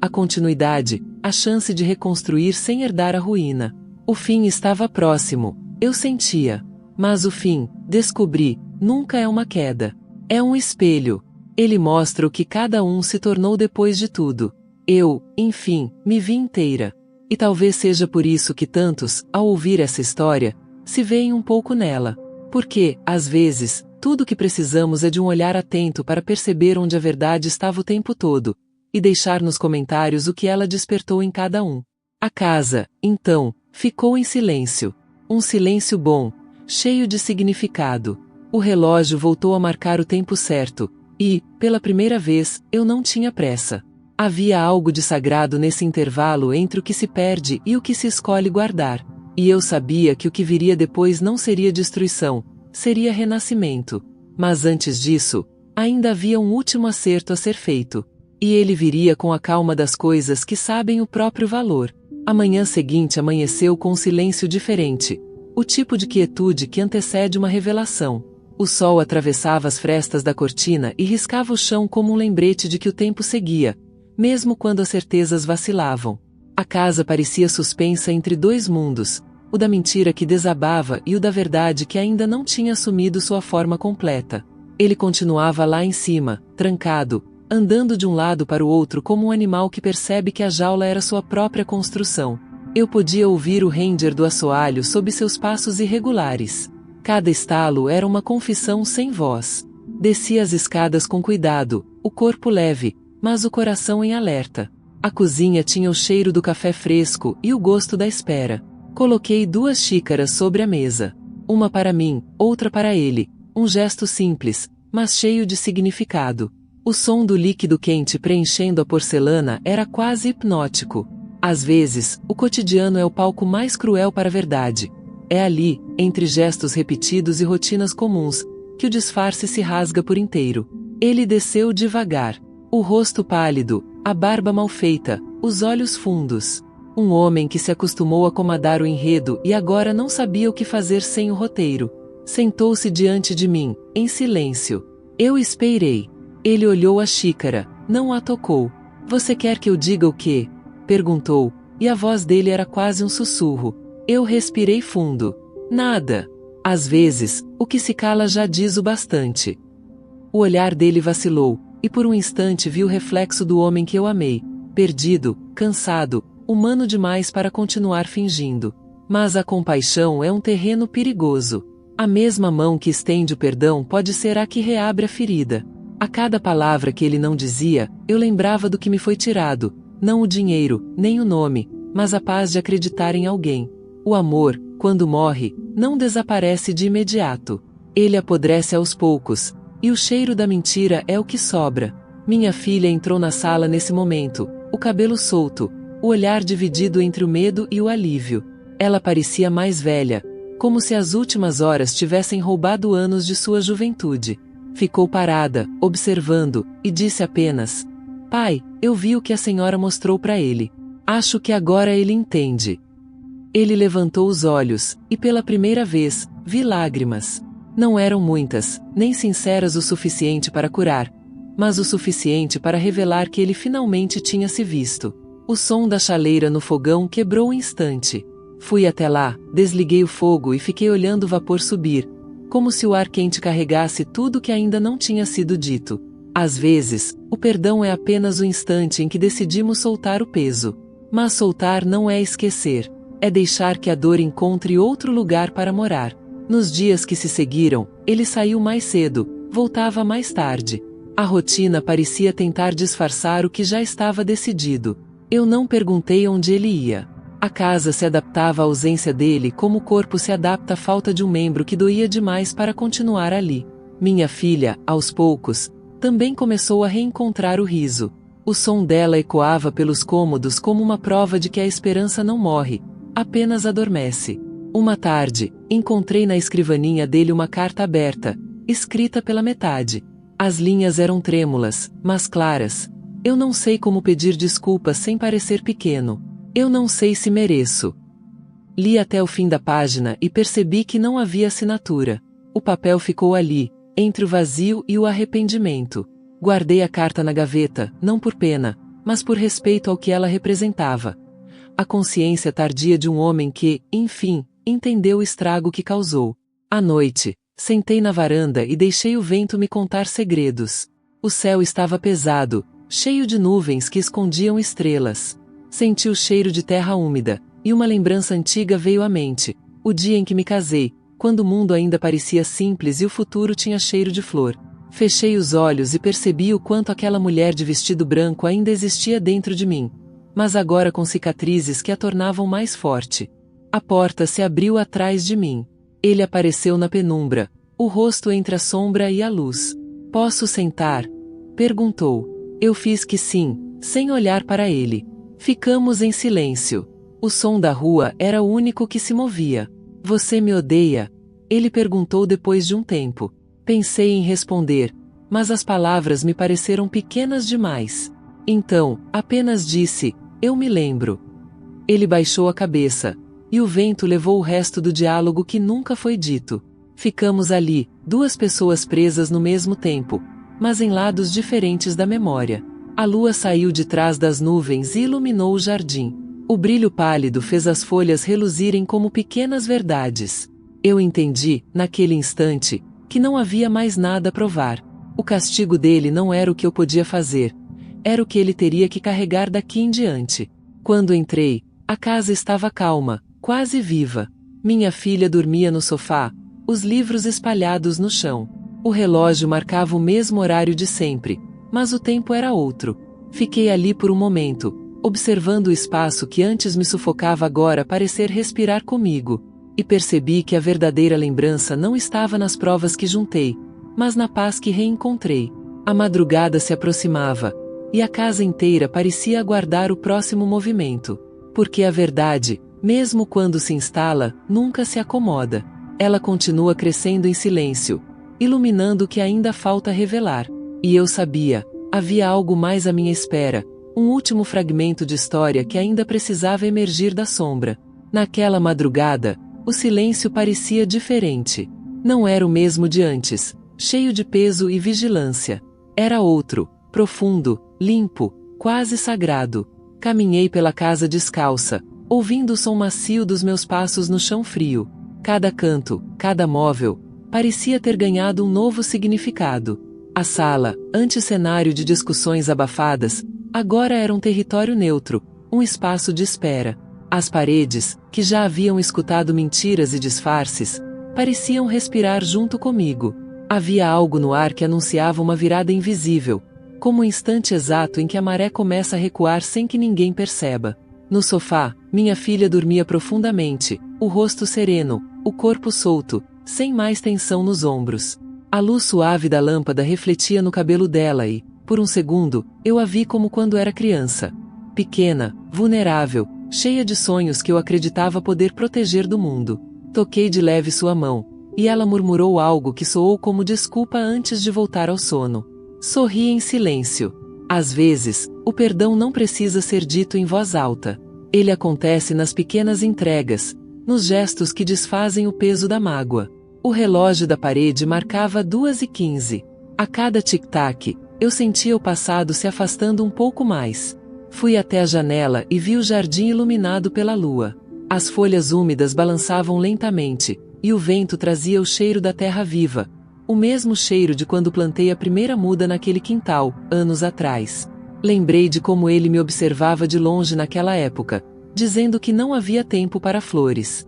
A continuidade, a chance de reconstruir sem herdar a ruína. O fim estava próximo, eu sentia. Mas o fim, descobri, nunca é uma queda. É um espelho. Ele mostra o que cada um se tornou depois de tudo. Eu, enfim, me vi inteira. E talvez seja por isso que tantos, ao ouvir essa história, se veem um pouco nela. Porque, às vezes, tudo o que precisamos é de um olhar atento para perceber onde a verdade estava o tempo todo, e deixar nos comentários o que ela despertou em cada um. A casa, então, ficou em silêncio. Um silêncio bom, cheio de significado. O relógio voltou a marcar o tempo certo, e, pela primeira vez, eu não tinha pressa. Havia algo de sagrado nesse intervalo entre o que se perde e o que se escolhe guardar. E eu sabia que o que viria depois não seria destruição, seria renascimento. Mas antes disso, ainda havia um último acerto a ser feito. E ele viria com a calma das coisas que sabem o próprio valor. A manhã seguinte amanheceu com um silêncio diferente. O tipo de quietude que antecede uma revelação. O sol atravessava as frestas da cortina e riscava o chão como um lembrete de que o tempo seguia, mesmo quando as certezas vacilavam. A casa parecia suspensa entre dois mundos, o da mentira que desabava e o da verdade que ainda não tinha assumido sua forma completa. Ele continuava lá em cima, trancado, andando de um lado para o outro como um animal que percebe que a jaula era sua própria construção. Eu podia ouvir o render do assoalho sob seus passos irregulares. Cada estalo era uma confissão sem voz. Desci as escadas com cuidado, o corpo leve, mas o coração em alerta. A cozinha tinha o cheiro do café fresco e o gosto da espera. Coloquei 2 xícaras sobre a mesa. Uma para mim, outra para ele. Um gesto simples, mas cheio de significado. O som do líquido quente preenchendo a porcelana era quase hipnótico. Às vezes, o cotidiano é o palco mais cruel para a verdade. É ali, entre gestos repetidos e rotinas comuns, que o disfarce se rasga por inteiro. Ele desceu devagar. O rosto pálido, a barba mal feita, os olhos fundos. Um homem que se acostumou a comandar o enredo e agora não sabia o que fazer sem o roteiro. Sentou-se diante de mim, em silêncio. Eu esperei. Ele olhou a xícara, não a tocou. "Você quer que eu diga o quê?" perguntou, e a voz dele era quase um sussurro. Eu respirei fundo. "Nada." Às vezes, o que se cala já diz o bastante. O olhar dele vacilou, e por um instante vi o reflexo do homem que eu amei, perdido, cansado, humano demais para continuar fingindo. Mas a compaixão é um terreno perigoso. A mesma mão que estende o perdão pode ser a que reabre a ferida. A cada palavra que ele não dizia, eu lembrava do que me foi tirado, não o dinheiro, nem o nome, mas a paz de acreditar em alguém. O amor, quando morre, não desaparece de imediato. Ele apodrece aos poucos, e o cheiro da mentira é o que sobra. Minha filha entrou na sala nesse momento, o cabelo solto, o olhar dividido entre o medo e o alívio. Ela parecia mais velha, como se as últimas horas tivessem roubado anos de sua juventude. Ficou parada, observando, e disse apenas: "Pai, eu vi o que a senhora mostrou para ele. Acho que agora ele entende." Ele levantou os olhos, e pela primeira vez, vi lágrimas. Não eram muitas, nem sinceras o suficiente para curar, mas o suficiente para revelar que ele finalmente tinha se visto. O som da chaleira no fogão quebrou um instante. Fui até lá, desliguei o fogo e fiquei olhando o vapor subir, como se o ar quente carregasse tudo que ainda não tinha sido dito. Às vezes, o perdão é apenas o instante em que decidimos soltar o peso. Mas soltar não é esquecer. É deixar que a dor encontre outro lugar para morar. Nos dias que se seguiram, ele saiu mais cedo, voltava mais tarde. A rotina parecia tentar disfarçar o que já estava decidido. Eu não perguntei onde ele ia. A casa se adaptava à ausência dele como o corpo se adapta à falta de um membro que doía demais para continuar ali. Minha filha, aos poucos, também começou a reencontrar o riso. O som dela ecoava pelos cômodos como uma prova de que a esperança não morre, apenas adormece. Uma tarde, encontrei na escrivaninha dele uma carta aberta, escrita pela metade. As linhas eram trêmulas, mas claras. Eu não sei como pedir desculpas sem parecer pequeno. Eu não sei se mereço. Li até o fim da página e percebi que não havia assinatura. O papel ficou ali, entre o vazio e o arrependimento. Guardei a carta na gaveta, não por pena, mas por respeito ao que ela representava. A consciência tardia de um homem que, enfim, entendeu o estrago que causou. À noite, sentei na varanda e deixei o vento me contar segredos. O céu estava pesado, cheio de nuvens que escondiam estrelas. Senti o cheiro de terra úmida, e uma lembrança antiga veio à mente: o dia em que me casei, quando o mundo ainda parecia simples e o futuro tinha cheiro de flor. Fechei os olhos e percebi o quanto aquela mulher de vestido branco ainda existia dentro de mim, mas agora com cicatrizes que a tornavam mais forte. A porta se abriu atrás de mim. Ele apareceu na penumbra, o rosto entre a sombra e a luz. "Posso sentar?" perguntou. Eu fiz que sim, sem olhar para ele. Ficamos em silêncio. O som da rua era o único que se movia. "Você me odeia?" ele perguntou depois de um tempo. Pensei em responder, mas as palavras me pareceram pequenas demais. Então, apenas disse: "Eu me lembro." Ele baixou a cabeça, e o vento levou o resto do diálogo que nunca foi dito. Ficamos ali, duas pessoas presas no mesmo tempo, mas em lados diferentes da memória. A lua saiu de trás das nuvens e iluminou o jardim. O brilho pálido fez as folhas reluzirem como pequenas verdades. Eu entendi, naquele instante, que não havia mais nada a provar. O castigo dele não era o que eu podia fazer. Era o que ele teria que carregar daqui em diante. Quando entrei, a casa estava calma, quase viva. Minha filha dormia no sofá, os livros espalhados no chão. O relógio marcava o mesmo horário de sempre, mas o tempo era outro. Fiquei ali por um momento, observando o espaço que antes me sufocava agora parecer respirar comigo, e percebi que a verdadeira lembrança não estava nas provas que juntei, mas na paz que reencontrei. A madrugada se aproximava, e a casa inteira parecia aguardar o próximo movimento. Porque a verdade, mesmo quando se instala, nunca se acomoda. Ela continua crescendo em silêncio, iluminando o que ainda falta revelar. E eu sabia, havia algo mais à minha espera, um último fragmento de história que ainda precisava emergir da sombra. Naquela madrugada, o silêncio parecia diferente. Não era o mesmo de antes, cheio de peso e vigilância. Era outro, profundo, limpo, quase sagrado. Caminhei pela casa descalça, ouvindo o som macio dos meus passos no chão frio. Cada canto, cada móvel, parecia ter ganhado um novo significado. A sala, antes cenário de discussões abafadas, agora era um território neutro, um espaço de espera. As paredes, que já haviam escutado mentiras e disfarces, pareciam respirar junto comigo. Havia algo no ar que anunciava uma virada invisível, como o instante exato em que a maré começa a recuar sem que ninguém perceba. No sofá, minha filha dormia profundamente, o rosto sereno, o corpo solto, sem mais tensão nos ombros. A luz suave da lâmpada refletia no cabelo dela e, por um segundo, eu a vi como quando era criança. Pequena, vulnerável, cheia de sonhos que eu acreditava poder proteger do mundo. Toquei de leve sua mão, e ela murmurou algo que soou como desculpa antes de voltar ao sono. Sorri em silêncio. Às vezes, o perdão não precisa ser dito em voz alta. Ele acontece nas pequenas entregas, nos gestos que desfazem o peso da mágoa. O relógio da parede marcava 2h15. A cada tic-tac, eu sentia o passado se afastando um pouco mais. Fui até a janela e vi o jardim iluminado pela lua. As folhas úmidas balançavam lentamente, e o vento trazia o cheiro da terra viva, o mesmo cheiro de quando plantei a primeira muda naquele quintal, anos atrás. Lembrei de como ele me observava de longe naquela época, dizendo que não havia tempo para flores.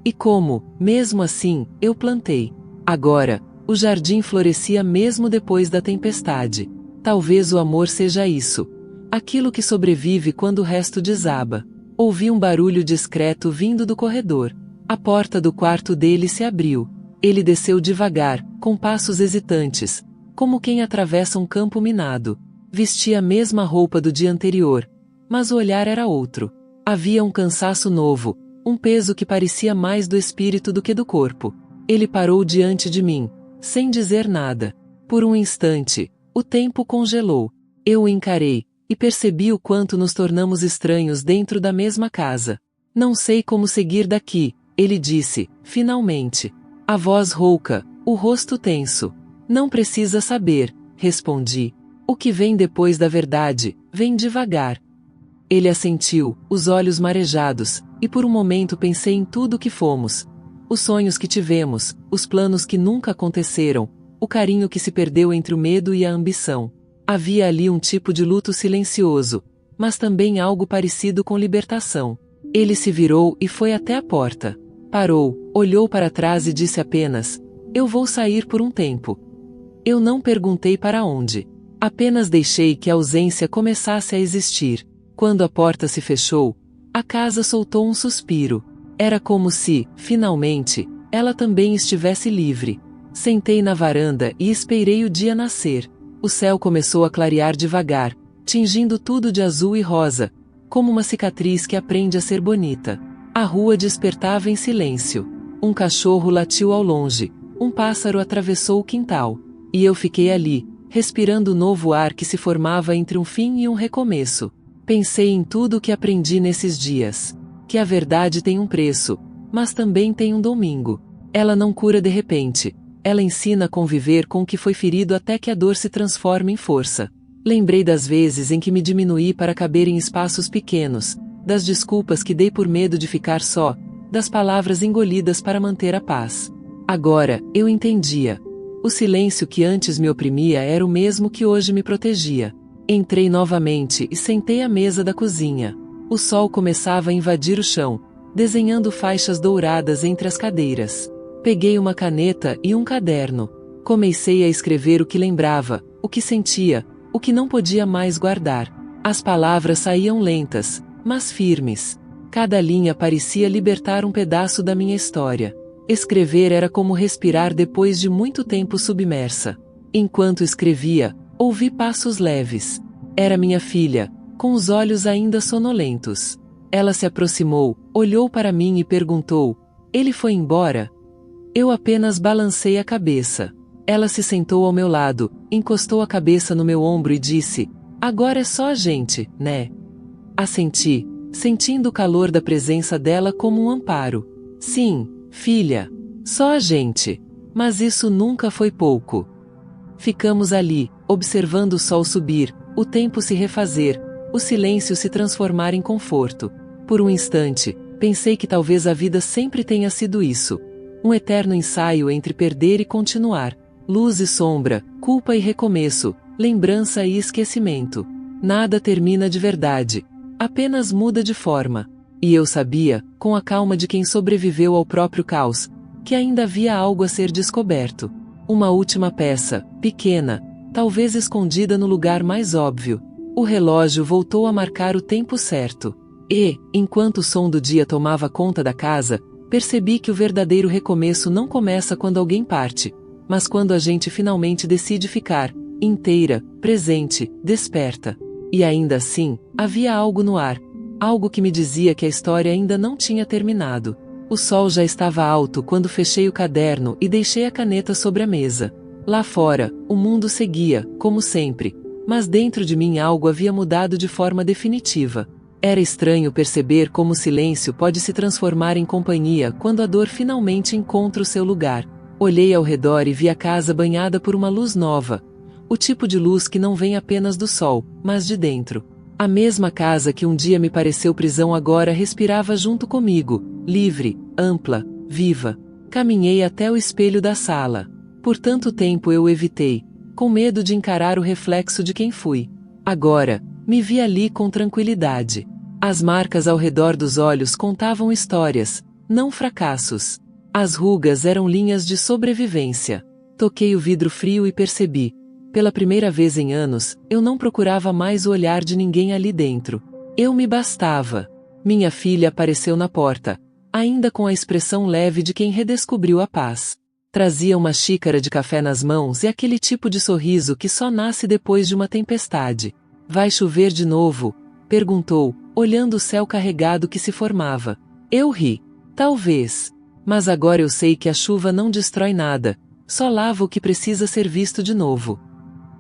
E como, mesmo assim, eu plantei. Agora, o jardim florescia mesmo depois da tempestade. Talvez o amor seja isso. Aquilo que sobrevive quando o resto desaba. Ouvi um barulho discreto vindo do corredor. A porta do quarto dele se abriu. Ele desceu devagar, com passos hesitantes, como quem atravessa um campo minado. Vestia a mesma roupa do dia anterior, mas o olhar era outro. Havia um cansaço novo, um peso que parecia mais do espírito do que do corpo. Ele parou diante de mim, sem dizer nada. Por um instante, o tempo congelou. Eu o encarei, e percebi o quanto nos tornamos estranhos dentro da mesma casa. Não sei como seguir daqui, ele disse, finalmente. A voz rouca, o rosto tenso. Não precisa saber, respondi. O que vem depois da verdade, vem devagar. Ele assentiu, os olhos marejados, e por um momento pensei em tudo o que fomos. Os sonhos que tivemos, os planos que nunca aconteceram, o carinho que se perdeu entre o medo e a ambição. Havia ali um tipo de luto silencioso, mas também algo parecido com libertação. Ele se virou e foi até a porta. Parou, olhou para trás e disse apenas: "Eu vou sair por um tempo." Eu não perguntei para onde. Apenas deixei que a ausência começasse a existir. Quando a porta se fechou, a casa soltou um suspiro. Era como se, finalmente, ela também estivesse livre. Sentei na varanda e esperei o dia nascer. O céu começou a clarear devagar, tingindo tudo de azul e rosa, como uma cicatriz que aprende a ser bonita. A rua despertava em silêncio. Um cachorro latiu ao longe, um pássaro atravessou o quintal. E eu fiquei ali, respirando o novo ar que se formava entre um fim e um recomeço. Pensei em tudo o que aprendi nesses dias. Que a verdade tem um preço, mas também tem um domingo. Ela não cura de repente. Ela ensina a conviver com o que foi ferido até que a dor se transforme em força. Lembrei das vezes em que me diminuí para caber em espaços pequenos, das desculpas que dei por medo de ficar só, das palavras engolidas para manter a paz. Agora, eu entendia. O silêncio que antes me oprimia era o mesmo que hoje me protegia. Entrei novamente e sentei à mesa da cozinha. O sol começava a invadir o chão, desenhando faixas douradas entre as cadeiras. Peguei uma caneta e um caderno. Comecei a escrever o que lembrava, o que sentia, o que não podia mais guardar. As palavras saíam lentas, mas firmes. Cada linha parecia libertar um pedaço da minha história. Escrever era como respirar depois de muito tempo submersa. Enquanto escrevia, ouvi passos leves. Era minha filha, com os olhos ainda sonolentos. Ela se aproximou, olhou para mim e perguntou: "Ele foi embora?" Eu apenas balancei a cabeça. Ela se sentou ao meu lado, encostou a cabeça no meu ombro e disse: "Agora é só a gente, né?" Assenti, sentindo o calor da presença dela como um amparo. "Sim, filha, só a gente." Mas isso nunca foi pouco. Ficamos ali, observando o sol subir, o tempo se refazer, o silêncio se transformar em conforto. Por um instante, pensei que talvez a vida sempre tenha sido isso. Um eterno ensaio entre perder e continuar. Luz e sombra, culpa e recomeço, lembrança e esquecimento. Nada termina de verdade. Apenas muda de forma. E eu sabia, com a calma de quem sobreviveu ao próprio caos, que ainda havia algo a ser descoberto. Uma última peça, pequena, talvez escondida no lugar mais óbvio. O relógio voltou a marcar o tempo certo. E, enquanto o som do dia tomava conta da casa, percebi que o verdadeiro recomeço não começa quando alguém parte, mas quando a gente finalmente decide ficar, inteira, presente, desperta. E ainda assim, havia algo no ar, algo que me dizia que a história ainda não tinha terminado. O sol já estava alto quando fechei o caderno e deixei a caneta sobre a mesa. Lá fora, o mundo seguia, como sempre, mas dentro de mim algo havia mudado de forma definitiva. Era estranho perceber como o silêncio pode se transformar em companhia quando a dor finalmente encontra o seu lugar. Olhei ao redor e vi a casa banhada por uma luz nova. O tipo de luz que não vem apenas do sol, mas de dentro. A mesma casa que um dia me pareceu prisão agora respirava junto comigo, livre, ampla, viva. Caminhei até o espelho da sala. Por tanto tempo eu evitei, com medo de encarar o reflexo de quem fui. Agora, me vi ali com tranquilidade. As marcas ao redor dos olhos contavam histórias, não fracassos. As rugas eram linhas de sobrevivência. Toquei o vidro frio e percebi. Pela primeira vez em anos, eu não procurava mais o olhar de ninguém ali dentro. Eu me bastava. Minha filha apareceu na porta, ainda com a expressão leve de quem redescobriu a paz. Trazia uma xícara de café nas mãos e aquele tipo de sorriso que só nasce depois de uma tempestade. Vai chover de novo? Perguntou, olhando o céu carregado que se formava. Eu ri. Talvez. Mas agora eu sei que a chuva não destrói nada, só lava o que precisa ser visto de novo.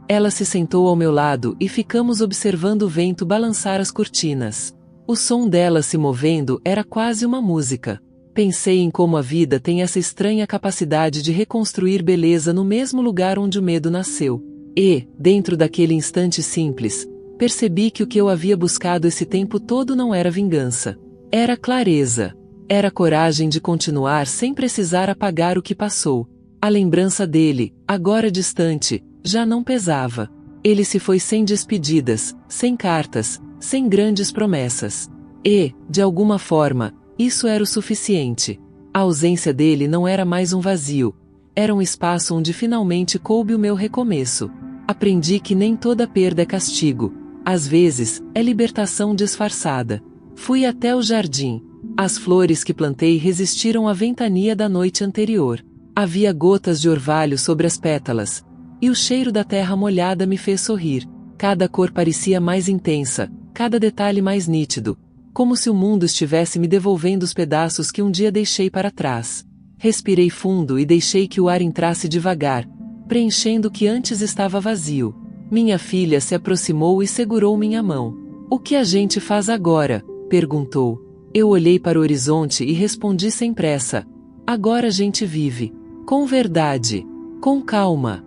Ela se sentou ao meu lado e ficamos observando o vento balançar as cortinas. O som dela se movendo era quase uma música. Pensei em como a vida tem essa estranha capacidade de reconstruir beleza no mesmo lugar onde o medo nasceu. E, dentro daquele instante simples, percebi que o que eu havia buscado esse tempo todo não era vingança. Era clareza. Era coragem de continuar sem precisar apagar o que passou. A lembrança dele, agora distante, já não pesava. Ele se foi sem despedidas, sem cartas, sem grandes promessas. E, de alguma forma, isso era o suficiente. A ausência dele não era mais um vazio. Era um espaço onde finalmente coube o meu recomeço. Aprendi que nem toda perda é castigo. Às vezes, é libertação disfarçada. Fui até o jardim. As flores que plantei resistiram à ventania da noite anterior. Havia gotas de orvalho sobre as pétalas. E o cheiro da terra molhada me fez sorrir. Cada cor parecia mais intensa, cada detalhe mais nítido, como se o mundo estivesse me devolvendo os pedaços que um dia deixei para trás. Respirei fundo e deixei que o ar entrasse devagar, preenchendo o que antes estava vazio. Minha filha se aproximou e segurou minha mão. "O que a gente faz agora?" perguntou. Eu olhei para o horizonte e respondi sem pressa. "Agora a gente vive. Com verdade. Com calma."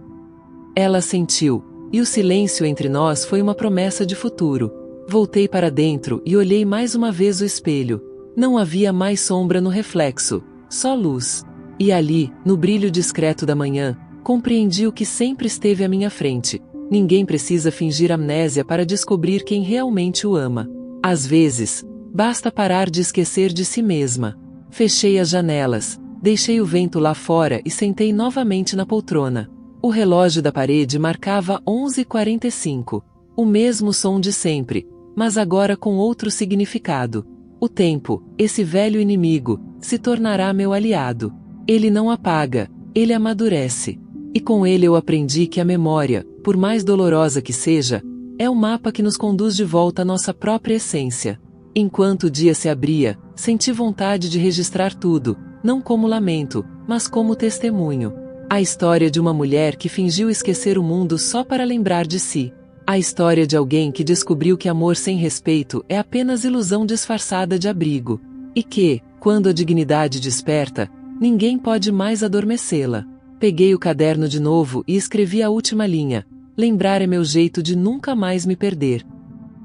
Ela sentiu, e o silêncio entre nós foi uma promessa de futuro. Voltei para dentro e olhei mais uma vez o espelho. Não havia mais sombra no reflexo, só luz. E ali, no brilho discreto da manhã, compreendi o que sempre esteve à minha frente. Ninguém precisa fingir amnésia para descobrir quem realmente o ama. Às vezes, basta parar de esquecer de si mesma. Fechei as janelas, deixei o vento lá fora e sentei novamente na poltrona. O relógio da parede marcava 11h45. O mesmo som de sempre, mas agora com outro significado. O tempo, esse velho inimigo, se tornará meu aliado. Ele não apaga, ele amadurece. E com ele eu aprendi que a memória, por mais dolorosa que seja, é o mapa que nos conduz de volta à nossa própria essência. Enquanto o dia se abria, senti vontade de registrar tudo, não como lamento, mas como testemunho. A história de uma mulher que fingiu esquecer o mundo só para lembrar de si. A história de alguém que descobriu que amor sem respeito é apenas ilusão disfarçada de abrigo. E que, quando a dignidade desperta, ninguém pode mais adormecê-la. Peguei o caderno de novo e escrevi a última linha. Lembrar é meu jeito de nunca mais me perder.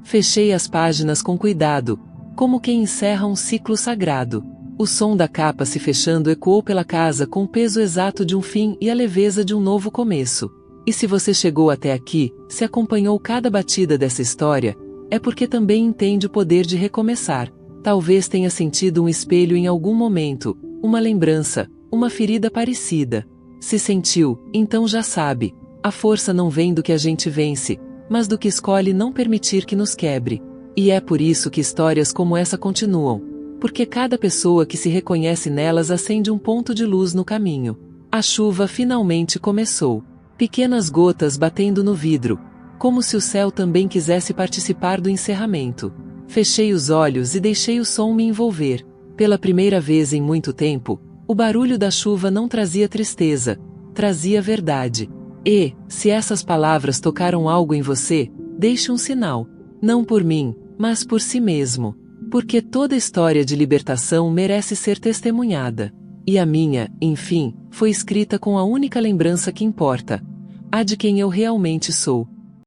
Fechei as páginas com cuidado, como quem encerra um ciclo sagrado. O som da capa se fechando ecoou pela casa com o peso exato de um fim e a leveza de um novo começo. E se você chegou até aqui, se acompanhou cada batida dessa história, é porque também entende o poder de recomeçar. Talvez tenha sentido um espelho em algum momento, uma lembrança, uma ferida parecida. Se sentiu, então já sabe, a força não vem do que a gente vence, mas do que escolhe não permitir que nos quebre. E é por isso que histórias como essa continuam. Porque cada pessoa que se reconhece nelas acende um ponto de luz no caminho. A chuva finalmente começou. Pequenas gotas batendo no vidro, como se o céu também quisesse participar do encerramento. Fechei os olhos e deixei o som me envolver. Pela primeira vez em muito tempo, o barulho da chuva não trazia tristeza, trazia verdade. E, se essas palavras tocaram algo em você, deixe um sinal. Não por mim, mas por si mesmo. Porque toda história de libertação merece ser testemunhada. E a minha, enfim, foi escrita com a única lembrança que importa: a de quem eu realmente sou.